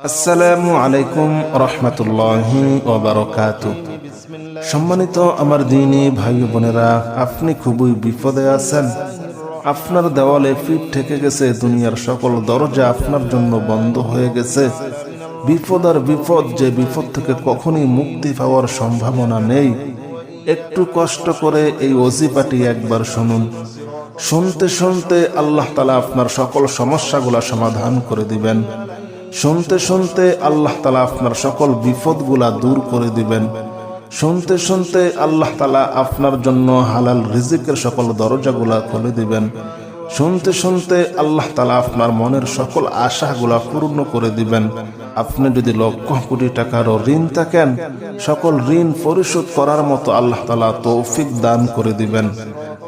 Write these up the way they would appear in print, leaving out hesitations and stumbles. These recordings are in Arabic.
আসসালামু আলাইকুম রহমতুল্লাহি ওয়া বারাকাতুহু। সম্মানিত আমার দ্বীনী ভাই বোনেরা, আপনি খুবই বিপদে আছেন। আপনার দেওয়ালে পিঠ ঠেকে গেছে, দুনিয়ার সকল দরজা আপনার জন্য বন্ধ হয়ে গেছে। বিপদ আর বিপদ, যে বিপদ থেকে কখনই মুক্তি পাওয়ার সম্ভাবনা নেই। একটু কষ্ট করে এই ওজিফাটি একবার শুনুন। শুনতে শুনতে আল্লাহ তাআলা আপনার সকল সমস্যাগুলা সমাধান করে দিবেন। শুনতে শুনতে আল্লাহ তাআলা আপনার সকল বিপদগুলা দূর করে দিবেন। শুনতে শুনতে আল্লাহ তাআলা আপনার জন্য হালাল রিজিকের সকল দরজাগুলা খুলে দিবেন। শুনতে শুনতে আল্লাহ তাআলা আপনার মনের সকল আশাগুলা পূর্ণ করে দিবেন। আপনি যদি লক্ষ কোটি টাকারও ঋণ থাকেন, সকল ঋণ পরিশোধ করার মতো আল্লাহ তাআলা তৌফিক দান করে দিবেন।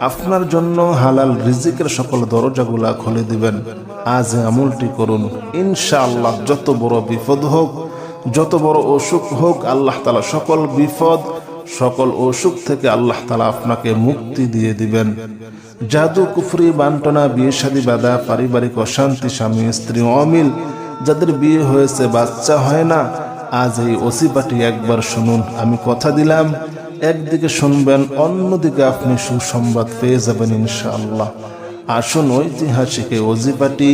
আপনার জন্য হালাল রিজিকের সকল দরজাগুলা খুলে দিবেন। আজ আমলটি করুন, ইনশাআল্লাহ যত বড় বিপদ হোক, যত বড় অসুখ হোক, আল্লাহ তাআলা সকল বিপদ, সকল অসুখ থেকে আল্লাহ তাআলা আপনাকে মুক্তি দিয়ে দিবেন। জাদু, কুফরি, বান্টনা, বিয়ে শাদী বাঁধা, পারিবারিক অশান্তি, স্বামী স্ত্রী অমিল, যাদের বিয়ে হয়েছে বাচ্চা হয় না, আজ এই ওজিফাটি একবার শুনুন। আমি কথা দিলাম, একদিকে শুনবেন, অন্যদিকে আপনি সুসংবাদ পেয়ে যাবেন ইনশাআল্লাহ। আসুন ঐতিহাসিক এই ওজিফাটি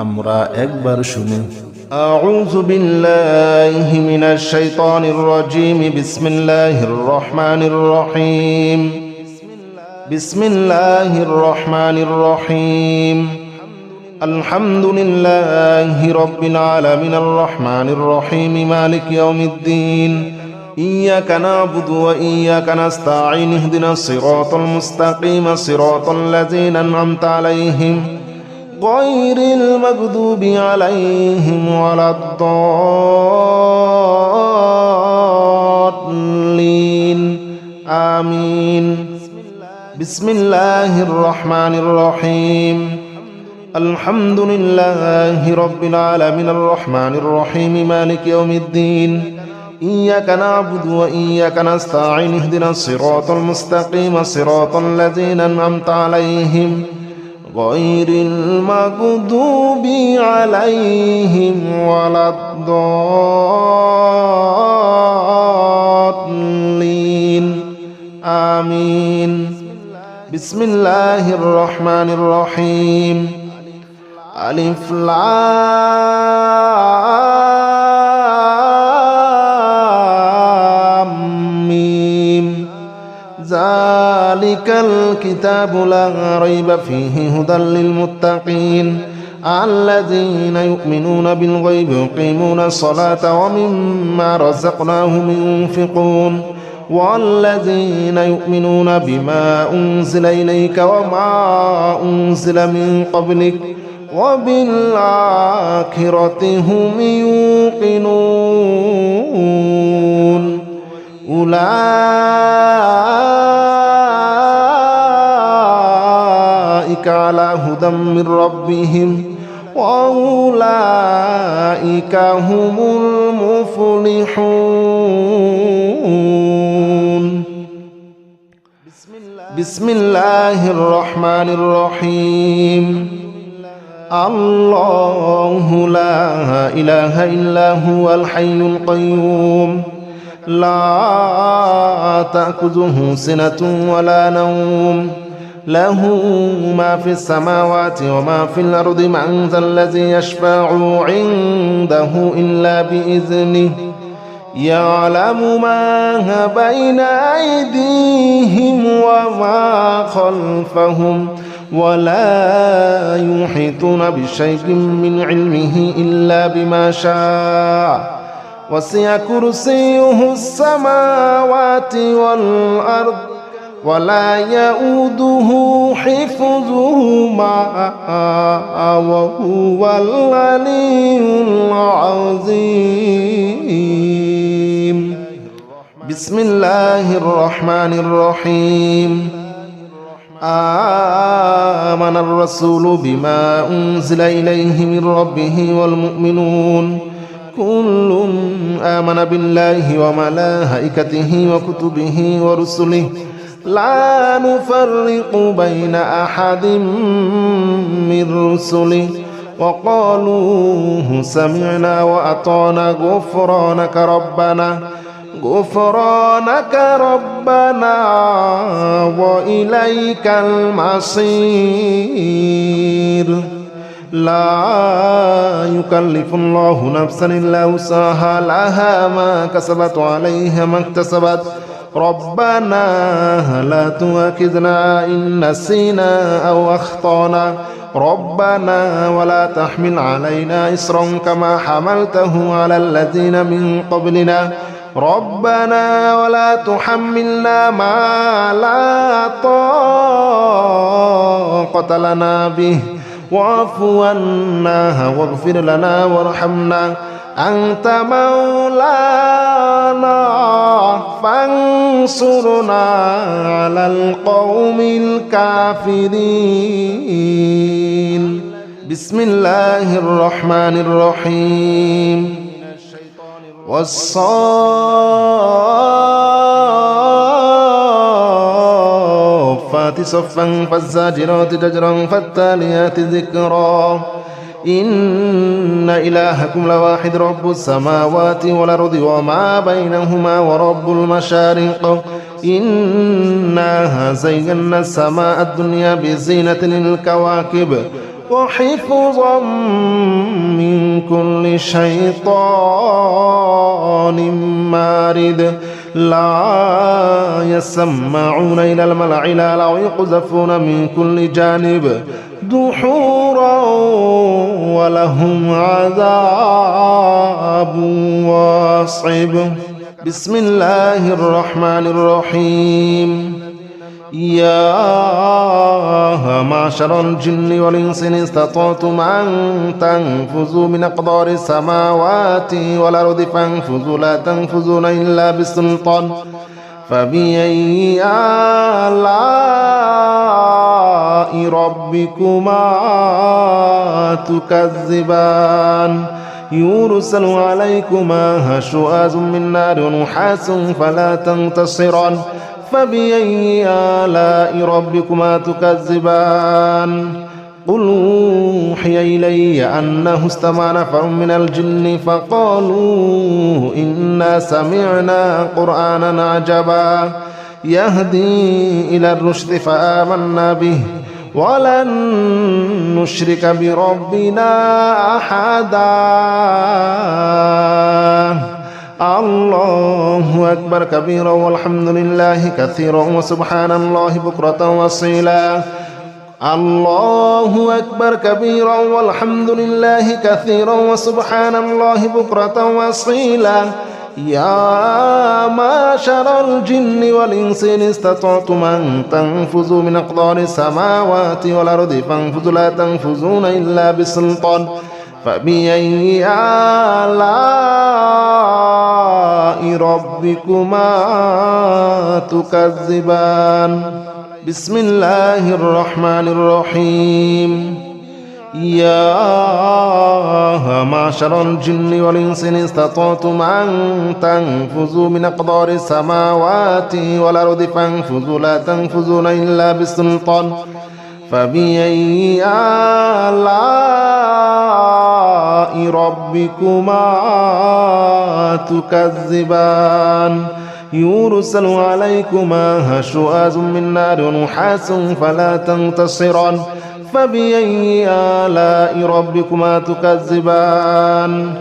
আমরা একবার শুনি। আউযু বিল্লাহি মিনাশ শাইতানির রাজীম। বিসমিল্লাহির রহমানির রহিম। বিসমিল্লাহির রহমানির রহিম। আলহামদুলিল্লাহি রাব্বিল আলামিন আর রহমানির রহিম মালিক ইয়াউমিদ্দিন। إياك نعبد وإياك نستعين اهدنا الصراط المستقيم صراط الذين أنعمت عليهم غير المغضوب عليهم ولا الضالين آمين. بسم الله الرحمن الرحيم. الحمد لله رب العالمين الرحمن الرحيم مالك يوم الدين. إياك نعبد وإياك نستعين اهدنا الصراط المستقيم صراط الذين أنعمت عليهم غير المغضوب عليهم ولا الضالين آمين. بسم الله الرحمن الرحيم. ألف ذلك الكتاب لا ريب فيه هدى للمتقين الذين يؤمنون بالغيب ويقيمون الصلاة ومما رزقناهم ينفقون والذين يؤمنون بما أنزل إليك وما أنزل من قبلك وبالآخرة هم يوقنون. أولئك على هدى من ربهم وأولئك هم المفلحون. بسم الله الرحمن الرحيم. الله لا إله إلا هو الحي القيوم لا تأخذه سنة ولا نوم له ما في السماوات وما في الأرض من ذا الذي يشفع عنده إلا بإذنه يعلم ما بين أيديهم وما خلفهم ولا يحيطون بشيء من علمه إلا بما شاء وسع كرسيه السماوات والأرض ولا يؤوده حفظهما وهو العلي العظيم. بسم الله الرحمن الرحيم. آمن الرسول بما أنزل إليه من ربه والمؤمنون كل آمن بالله وملائكته وكتبه ورسله لا نفرق بين أحد من رسله وقالوا سمعنا وأطعنا غفرانك ربنا وإليك المصير لا يكلف الله نفسا إلا وسعها لها ما كسبت وعليها ما اكتسبت ربنا لا تؤاخذنا إن نسينا أو أخطأنا ربنا ولا تحمل علينا إصرا كما حملته على الذين من قبلنا ربنا ولا تحملنا ما لا طاقة لنا به واعف عنا واغفر لنا وارحمنا أنت مولانا فانصرنا على القوم الكافرين بسم الله الرحمن الرحيم والصافات صفا فالزاجرات زجرا فالتاليات ذكرا إن إلهكم لواحد رب السماوات والأرض وما بينهما ورب المشارق إنا زينا السماء الدنيا بزينة للكواكب وحفظا من كل شيطان مارد لا يسمعون إلى الملأ الأعلى ويقذفون من كل جانب دحورا ولهم عذاب واصب بسم الله الرحمن الرحيم يا معشر الجن والإنس إن استطعتم أن تنفذوا من أقدار السماوات والأرض فانفذوا لا تنفذون إلا بسلطان فبأي آلاء ربكما تكذبان يرسل عليكما شواظ من نار ونحاس فلا تنتصران فبأي آلاء ربكما تكذبان قل أوحي إلي أنه استمع نفر من الجن فقالوا إنا سمعنا قرآنا عجبا يهدي إلى الرشد فآمنا به ولن نشرك بربنا أحدا الله أكبر كبيرا والحمد لله كثيرا وسبحان الله بكرة وأصيلا الله أكبر كبيرا والحمد لله كثيرا وسبحان الله بكرة وأصيلا يا معشر الجن والإنس إن استطعتم أن تنفذوا من أقدار السماوات والأرض فانفذوا لا تنفذون إلا بسلطان فبأي آلاء ربكما تكذبان بسم الله الرحمن الرحيم يا معشر الجن والإنس إن استطعتم أن تنفذوا من أقدار السماوات والأرض فانفذوا لا تنفذون إلا بسلطان فبأي آلاء ربكما تكذبان يرسل عليكما شواظ من نار ونحاس فلا تنتصران فبأي آلاء ربكما تكذبان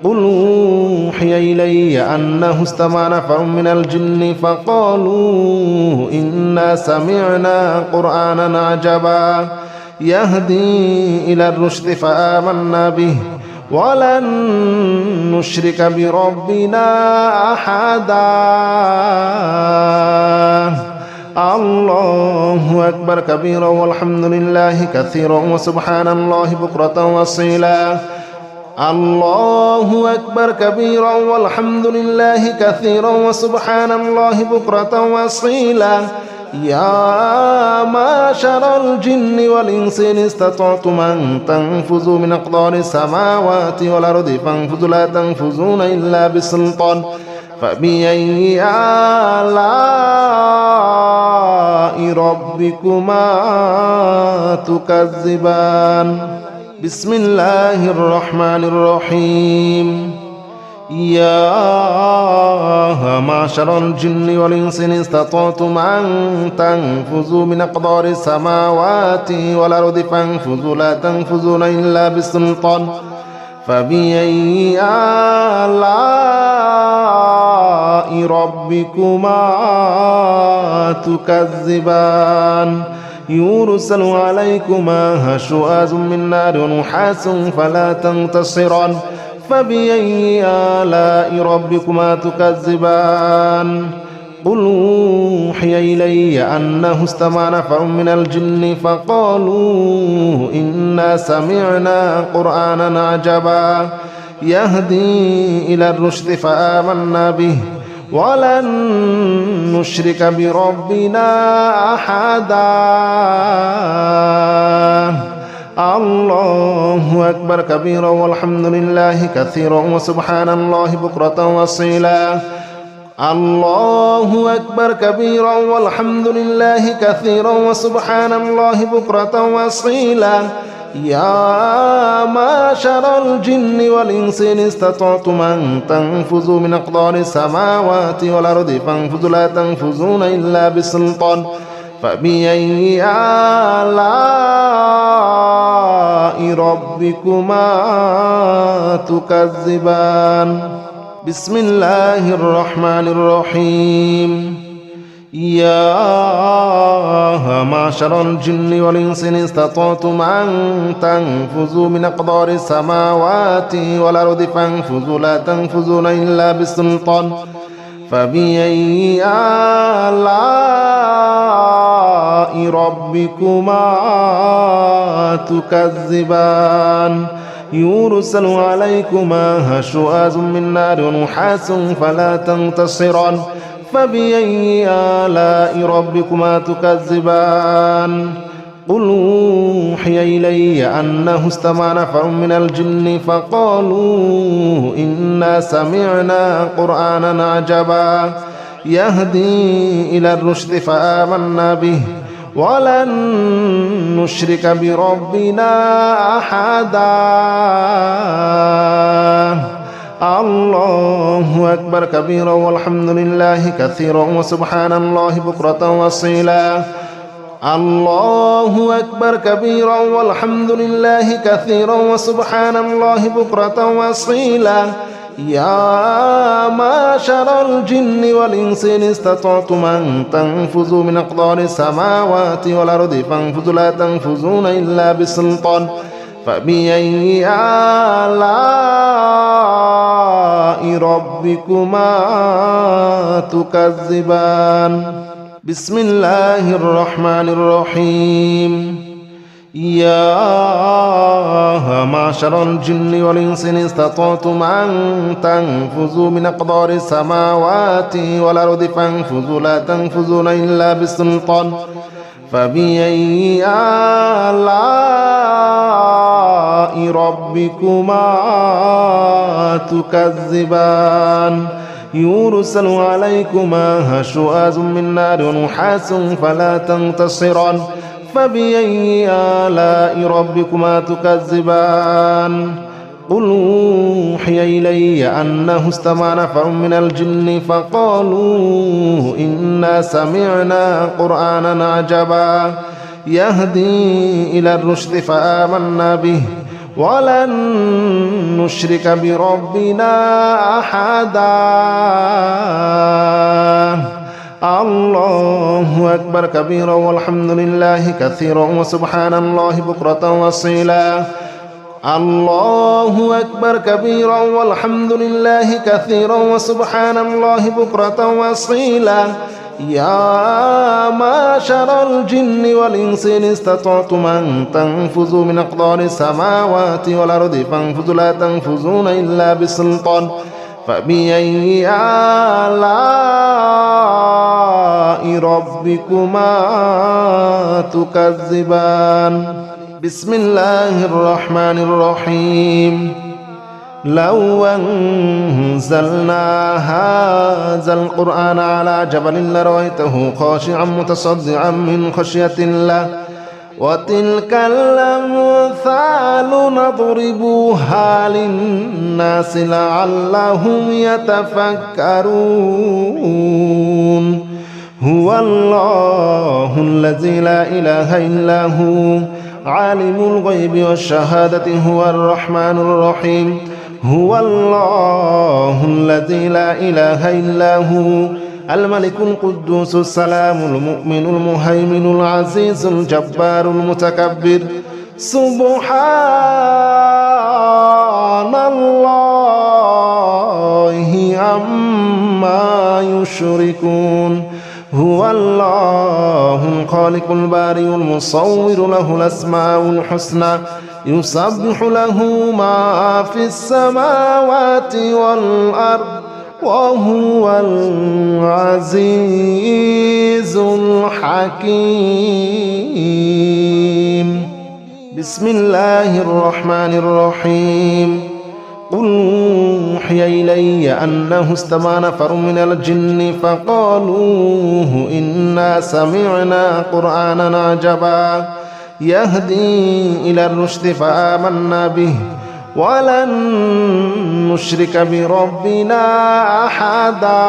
قل أوحي إلي أنه استمع نفر من الجن فقالوا إنا سمعنا قرآنا عجبا يهدي إلى الرشد فآمنا به ولن نشرك بربنا أحدا الله أكبر كبيرا والحمد لله كثيرا وسبحان الله بكرة وأصيلا الله أكبر كبيرا والحمد لله كثيرا وسبحان الله بكرة وأصيلا يا معشر الجن والإنس إن استطعتم أن تنفذوا من أقدار السماوات والأرض فانفذوا لا تنفذون إلا بسلطان فبأي آلاء ربكما تكذبان بسم الله الرحمن الرحيم يا معشر الجن والإنس إن استطعتم أن تنفذوا من أقدار السماوات والأرض فانفذوا لا تنفذون إلا بسلطان فبأي آلاء ربكما تكذبان يرسل عليكما شواظ من نار ونحاس فلا تنتصران فبأي آلاء ربكما تكذبان قل أوحي إلي أنه استمع نفر من الجن فقالوا إنا سمعنا قرآنا عجبا يهدي إلى الرشد فآمنا به ولن نشرك بربنا أحدا الله أكبر كبيرا والحمد لله كثيرا وسبحان الله بكرة وأصيلا الله أكبر كبيرا والحمد لله كثيرا وسبحان الله بكرة وأصيلا يا معشر الجن والإنس إن استطعتم أن تنفذوا من أقدار السماوات والأرض فانفذوا لا تنفذون إلا بسلطان فبأي آلاء ربكما تكذبان بسم الله الرحمن الرحيم يا معشر الجن والإنس إن استطعتم أن تنفذوا من أقدار السماوات والأرض فانفذوا لا تنفذون إلا بسلطان فبأي آلاء ربكما تكذبان يرسل عليكما شواظ من نار ونحاس فلا تنتصران فبأي آلاء ربكما تكذبان قل أوحي إلي أنه استمع نفر من الجن فقالوا إنا سمعنا قرآنا عجبا يهدي إلى الرشد فآمنا به ولن نشرك بربنا أحدا الله أكبر كبيرا والحمد لله كثيرا وسبحان الله بكرة وأصيلا الله أكبر كبيرا والحمد لله كثيرا وسبحان الله بكرة وأصيلا يا معشر الجن والإنس إن استطعتم أن تنفذوا من أقدار السماوات والأرض فانفذوا لا تنفذون إلا بسلطان فبأي آلاء ربكما تكذبان بسم الله الرحمن الرحيم يا معشر الجن والإنس إن استطعتم أن تنفذوا من أقدار السماوات والأرض فانفذوا لا تنفذون إلا بسلطان فبأي آلاء ربكما تكذبان يرسل عليكما شواظ من نار ونحاس فلا تنتصران فبأي آلاء ربكما تكذبان قل أوحي إلي أنه استمع نفر من الجن فقالوا إنا سمعنا قرآنا عجبا يهدي إلى الرشد فآمنا به ولن نشرك بربنا أحدا الله أكبر كبيرا والحمد لله كثيرا وسبحان الله بكرة وأصيلا الله أكبر كبيرا والحمد لله كثيرا وسبحان الله بكرة وأصيلا يا معشر الجن والإنس إن استطعتم أن تنفذوا من أقدار السماوات والأرض فانفذوا لا تنفذون إلا بسلطان فبأي آلاء ربكما تكذبان بسم الله الرحمن الرحيم لو أنزلنا هذا القرآن على جبل لرأيته خاشعا متصدعا من خشية الله وتلك الأمثال نضربها للناس لعلهم يتفكرون هو الله الذي لا إله إلا هو عالم الغيب والشهادة هو الرحمن الرحيم هو الله الذي لا إله إلا هو الملك القدوس السلام المؤمن المهيمن العزيز الجبار المتكبر سبحان الله عما يشركون هو الله الخالق البارئ المصور له الأسماء الحسنى يسبح له ما في السماوات والأرض وهو العزيز الحكيم بسم الله الرحمن الرحيم قل أوحي إلي أنه استمع نفر من الجن فقالوا إنا سمعنا قرآنا عجبا يهدي إلى الرشد فآمنا به ولن نشرك بربنا أحدا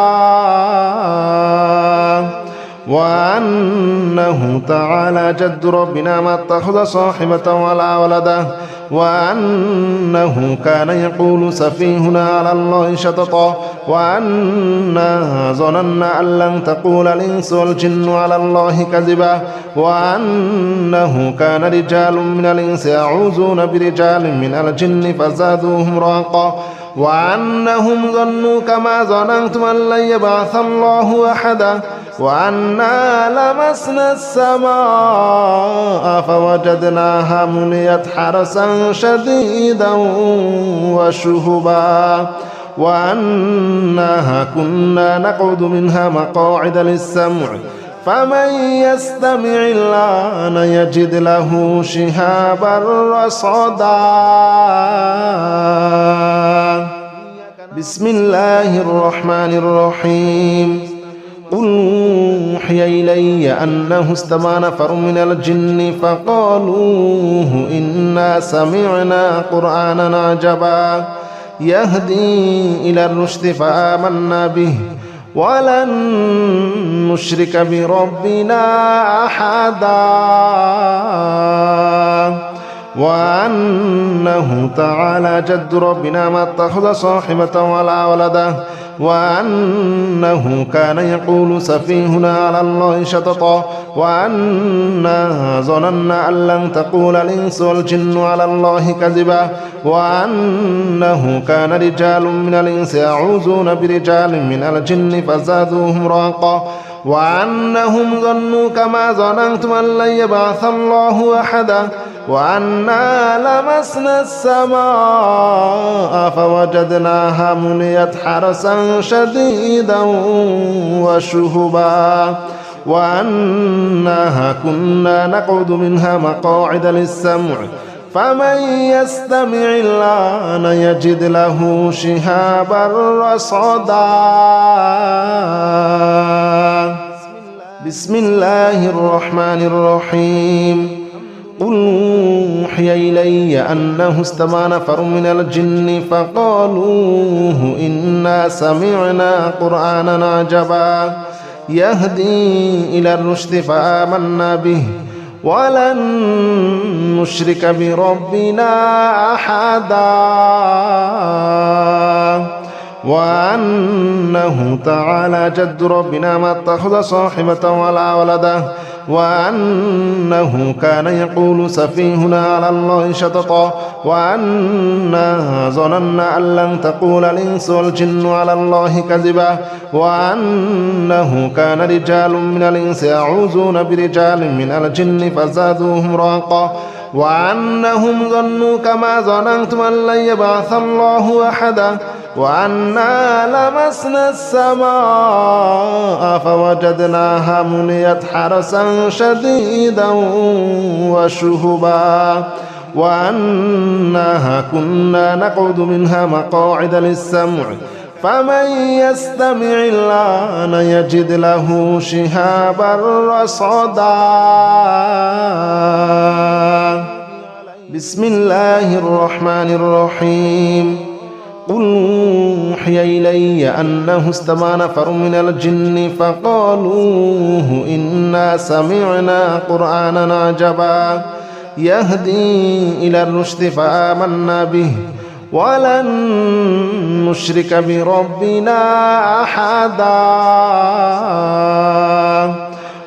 وأنه تعالى جد ربنا ما اتخذ صاحبة ولا ولدا وأنه كان يقول سفيهنا على الله شططا وأنا ظننا أن لن تقول الإنس والجن على الله كذبا وأنه كان رجال من الإنس يعوذون برجال من الجن فزادوهم رهقا وأنهم ظنوا كما ظننتم أن لن يبعث الله أحدا وأنا لمسنا السماء فوجدناها مليت حرسا شديدا وشهبا وأنها كنا نقعد منها مقاعد للسمع فمن يستمع الآن يجد له شهابا رصدا بسم الله الرحمن الرحيم قل أوحي إلي أنه استمع نفر من الجن فقالوا إنا سمعنا قرآنا عجبا يهدي إلى الرشد فآمنا به ولن نشرك بربنا أحدا وأنه تعالى جد ربنا ما اتخذ صاحبة ولا ولدا وأنه كان يقول سفيهنا على الله شططا وأنا ظننا أن لن تقول الإنس والجن على الله كذبا وأنه كان رجال من الإنس يعوذون برجال من الجن فزادوهم رهقا وأنهم ظنوا كما ظننتم أن لن يبعث الله أحدا وأنا لمسنا السماء فوجدناها مليت حرسا شديدا وشهبا وأنها كنا نقعد منها مقاعد للسمع فمن يستمع الآن يجد له شهابا رصدا بسم الله الرحمن الرحيم قل أوحي إلي أنه استمع نفر من الجن فقالوا إنا سمعنا قرآنا عجبا يهدي إلى الرشد فآمنا به ولن نشرك بربنا أحدا وأنه تعالى جد ربنا ما اتخذ صاحبة ولا ولدا وأنه كان يقول سفيهنا على الله شططا وأنا ظننا أن لن تقول الإنس والجن على الله كذبا وأنه كان رجال من الإنس يعوذون برجال من الجن فزادوهم رهقا وأنهم ظنوا كما ظننتم أن لن يبعث الله أحدا وأنا لمسنا السماء فوجدناها مليت حرسا شديدا وشهبا وأنها كنا نقعد منها مقاعد للسمع فمن يستمع الآن يجد له شهابا رصدا بسم الله الرحمن الرحيم قل أوحي إلي أنه استمع نفر من الجن فقالوا إنا سمعنا قرآنا عجبا يهدي إلى الرشد فآمنا به ولن نشرك بربنا أحدا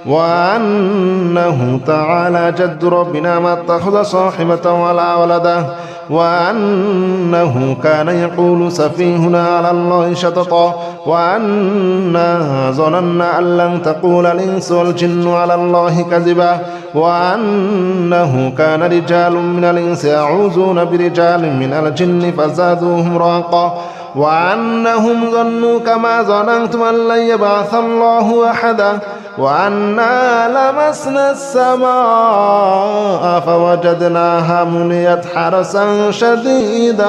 وأنه تعالى جد ربنا ما اتخذ صاحبة ولا ولدا وأنه كان يقول سفيهنا على الله شططا وأنا ظننا أن لن تقول الإنس والجن على الله كذبا وأنه كان رجال من الإنس يعوذون برجال من الجن فزادوهم رهقا وأنهم ظنوا كما ظننتم أن لن يبعث الله أحدا وأنا لمسنا السماء فوجدناها مليت حرسا شديدا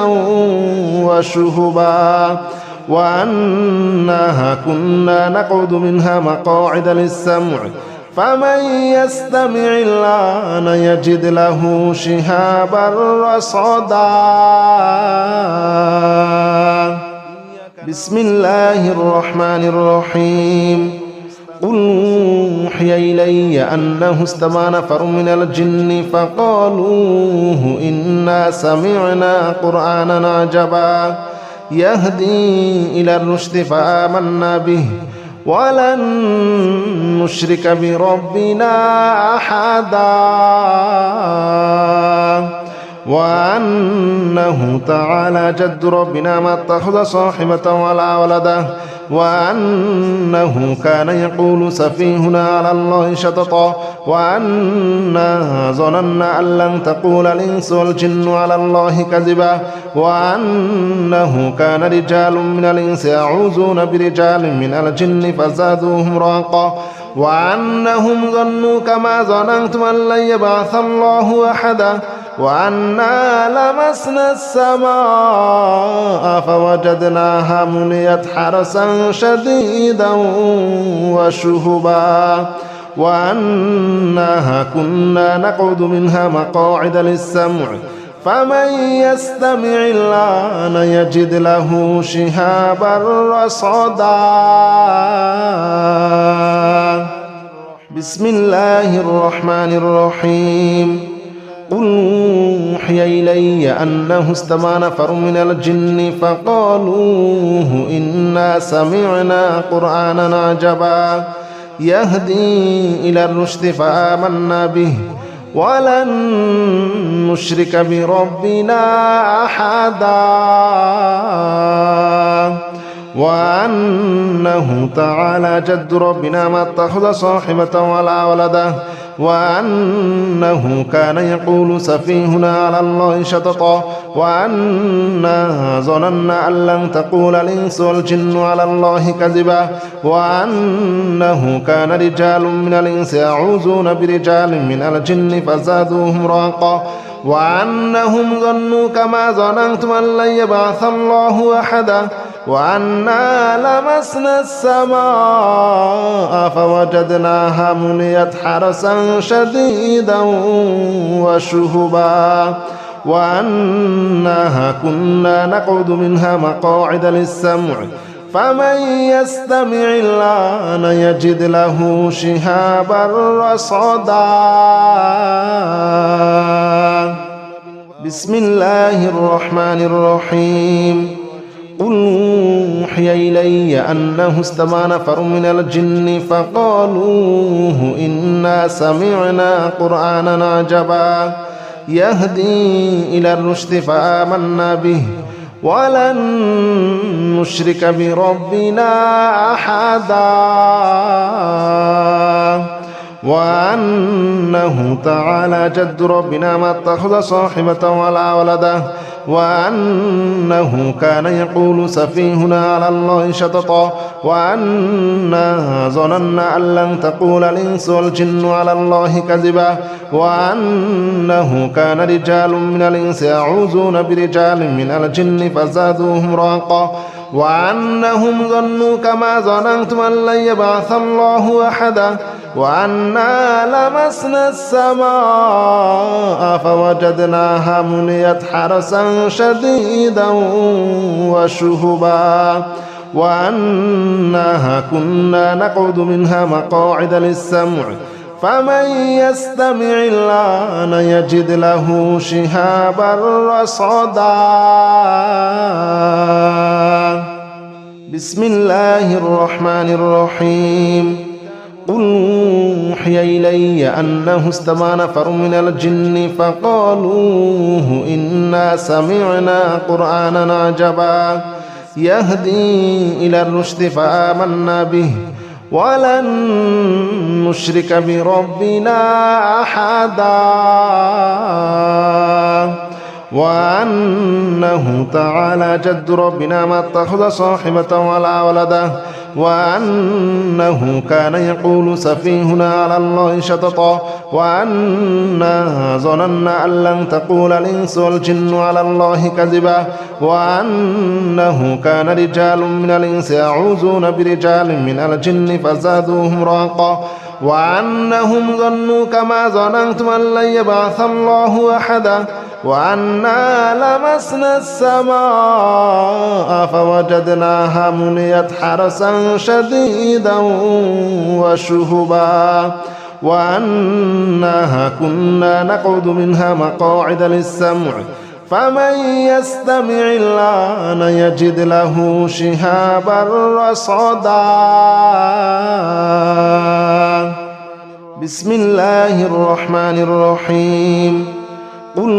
وشهبا وأنها كنا نقعد منها مقاعد للسمع فمن يستمع الآن يجد له شهابا رصدا بسم الله الرحمن الرحيم قل أوحي إلي أنه استمع نفر من الجن فقالوا إنا سمعنا قرآنا عجبا يهدي إلى الرشد فآمنا به ولن نشرك بربنا أحدا وأنه تعالى جد ربنا ما اتخذ صاحبة ولا ولدا وأنه كان يقول سفيهنا على الله شططا وأنا ظننا أن لن تقول الإنس والجن على الله كذبا وأنه كان رجال من الإنس يعوذون برجال من الجن فزادوهم رهقا وأنهم ظنوا كما ظننتم أن لن يبعث الله أحدا وأنا لمسنا السماء فوجدناها مليت حرسا شديدا وشهبا وأنها كنا نقعد منها مقاعد للسمع فمن يستمع الآن يجد له شهابا رصدا بسم الله الرحمن الرحيم قل أوحي إلي أنه استمع نفر من الجن فقالوا إنا سمعنا قرآنا عجبا يهدي إلى الرشد فآمنا به ولن نشرك بربنا أحدا وأنه تعالى جد ربنا ما اتخذ صاحبة ولا ولدا وأنه كان يقول سفيهنا على الله شططا وأنا ظننا أن لن تقول الإنس والجن على الله كذبا وأنه كان رجال من الإنس يعوذون برجال من الجن فزادوهم رهقا وأنهم ظنوا كما ظننتم أن لن يبعث الله أحدا وأنا لمسنا السماء فوجدناها مليت حرسا شديدا وشهبا وأنها كنا نقعد منها مقاعد للسمع فمن يستمع الآن يجد له شهابا رصدا بسم الله الرحمن الرحيم قل أوحي إلي أنه استمع نفر من الجن فقالوا إنا سمعنا قرآنا عجبا يهدي إلى الرشد فآمنا به ولن نشرك بربنا أحدا وأنه تعالى جد ربنا ما اتخذ صاحبة ولا ولدا وأنه كان يقول سفيهنا على الله شططا وأنا ظننا أن لن تقول الإنس والجن على الله كذبا وأنه كان رجال من الإنس يعوذون برجال من الجن فزادوهم رهقا وأنهم ظنوا كما ظننتم أن لن يبعث الله أحدا وأنا لمسنا السماء فوجدناها مليت حرسا شديدا وشهبا وأنها كنا نقعد منها مقاعد للسمع فمن يستمع الآن يجد له شهابا رصدا بسم الله الرحمن الرحيم قل أوحي إلي أنه استمع نفر من الجن فقالوا إنا سمعنا قرآنا عجبا يهدي إلى الرشد فآمنا به ولن نشرك بربنا أحدا وأنه تعالى جد ربنا ما اتخذ صاحبة ولا ولدا وأنه كان يقول سفيهنا على الله شططا وأنا ظننا أن لن تقول الإنس والجن على الله كذبا وأنه كان رجال من الإنس يعوذون برجال من الجن فزادوهم رهقا وأنهم ظنوا كما ظننتم أن لن يبعث الله أحدا وأنا لمسنا السماء فوجدناها مليت حرسا شديدا وشهبا وأنها كنا نقعد منها مقاعد للسمع فمن يستمع الآن يجد له شهابا رصدا بسم الله الرحمن الرحيم قل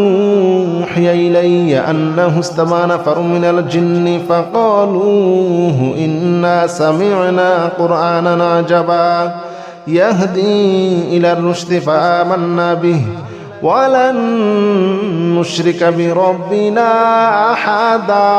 أوحي إلي أنه استمع نفر من الجن فقالوا إنا سمعنا قرآنا عجبا يهدي إلى الرشد فآمنا به ولن نشرك بربنا أحدا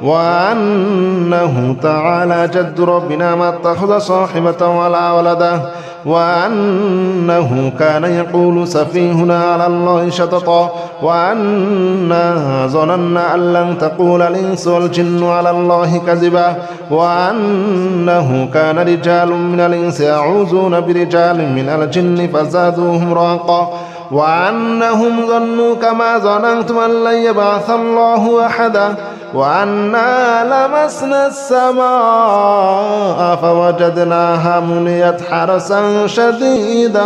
وأنه تعالى جد ربنا ما اتخذ صاحبة ولا ولدا وأنه كان يقول سفيهنا على الله شططا وأنا ظننا أن لن تقول الإنس والجن على الله كذبا وأنه كان رجال من الإنس يعوذون برجال من الجن فزادوهم رهقا وأنهم ظنوا كما ظننتم أن لن يبعث الله أحدا وأنا لمسنا السماء فوجدناها مليت حرسا شديدا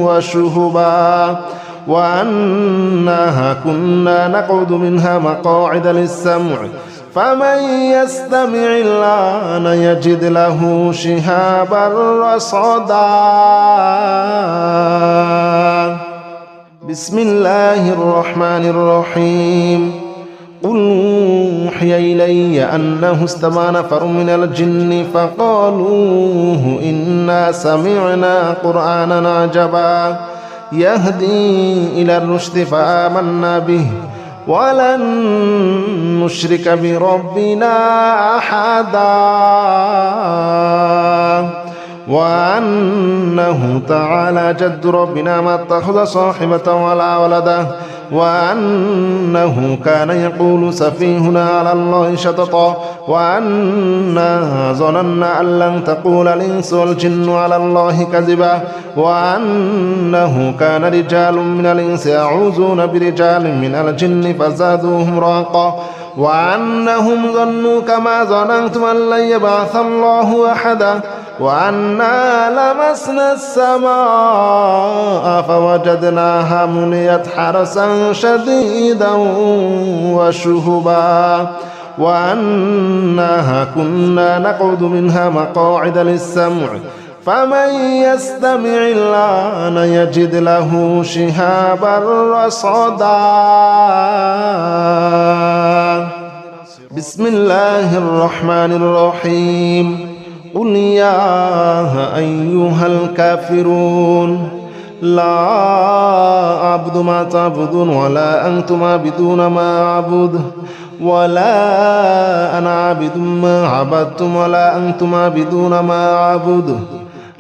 وشهبا وأنها كنا نقعد منها مقاعد للسمع فمن يستمع الآن يجد له شهابا رصدا بسم الله الرحمن الرحيم قل أوحي إلي أنه استمع نفر من الجن فقالوا إنا سمعنا قرآنا عجبا يهدي إلى الرشد فآمنا به ولن نشرك بربنا أحدا وأنه تعالى جد ربنا ما اتخذ صاحبة ولا ولدا وأنه كان يقول سفيهنا على الله شططا وأنا ظننا أن لن تقول الإنس والجن على الله كذبا وأنه كان رجال من الإنس يعوذون برجال من الجن فزادوهم رهقا وأنهم ظنوا كما ظننتم أن لن يبعث الله أحدا وأنا لمسنا السماء فوجدناها مليت حرسا شديدا وشهبا وأنها كنا نقعد منها مقاعد للسمع فمن يستمع الآن يجد له شهابا رصدا بسم الله الرحمن الرحيم قل يا أيها الكافرون لا أعبد ما تعبدون ولا أنتم عابدون ما أعبد ولا أنا عابد ما عبدتم ولا أنتم عابدون ما أعبد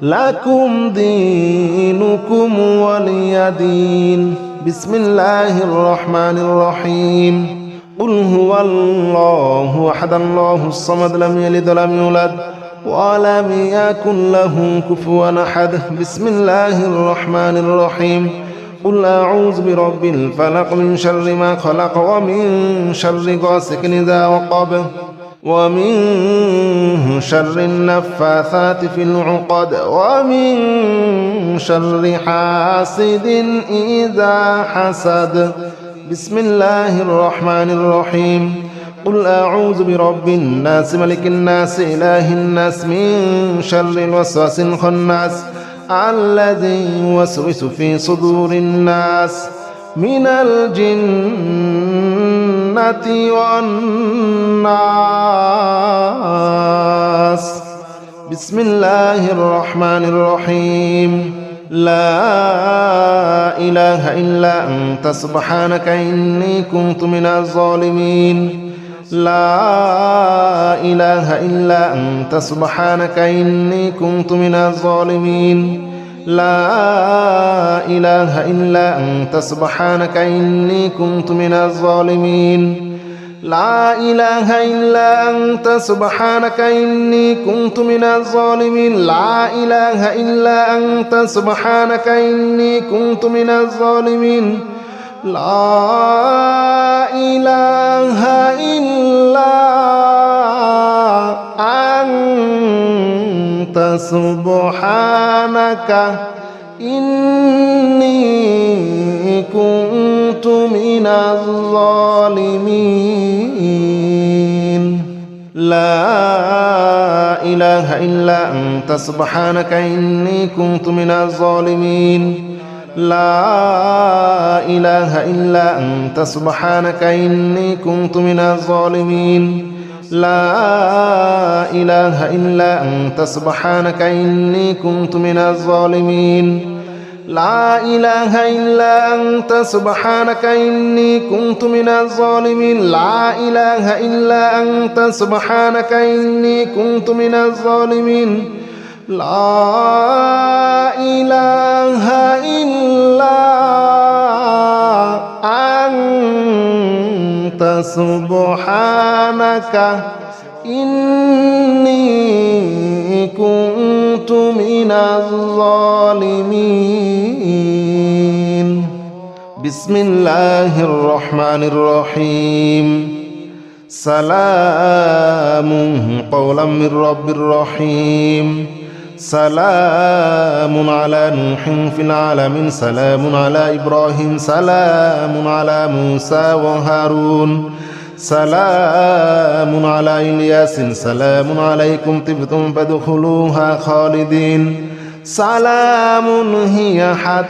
لكم دينكم ولي دين بسم الله الرحمن الرحيم قل هو الله أحد الله الصمد لم يلد ولم يولد ولم يكن له كفوا أحد بسم الله الرحمن الرحيم قل أعوذ برب الفلق من شر ما خلق ومن شر غاسق إذا وقب ومن شر النفاثات في العقد ومن شر حاسد إذا حسد بسم الله الرحمن الرحيم قل أعوذ برب الناس ملك الناس إله الناس من شر الوسواس الخناس الذي يوسوس في صدور الناس من الجنة والناس بسم الله الرحمن الرحيم لا إله إلا أنت سبحانك إني كنت من الظالمين لا إله إلا أنت سبحانك إني كنت من الظالمين لا إله إلا أنت سبحانك إني كنت من الظالمين لا إله إلا أنت سبحانك إني كنت من الظالمين لا إله إلا أنت سبحانك إني كنت من الظالمين لا إله إلا أنت سبحانك إني كنت من الظالمين لا إله إلا أنت سبحانك إني كنت من الظالمين لا إله إلا أنت سبحانك إني كنت من الظالمين لا إله إلا أنت سبحانك إني كنت من الظالمين لا إله إلا أنت سبحانك إني كنت من الظالمين لا إله إلا أنت سبحانك إني كنت من الظالمين لا إله إلا أنت سبحانك إني كنت من الظالمين بسم الله الرحمن الرحيم سلام قولا من رب رحيم سلام على نوح في العالمين سلام على إبراهيم سلام على موسى وهارون سلام على إلياس سلام عليكم طبتم فادخلوها خالدين سلام هي حتى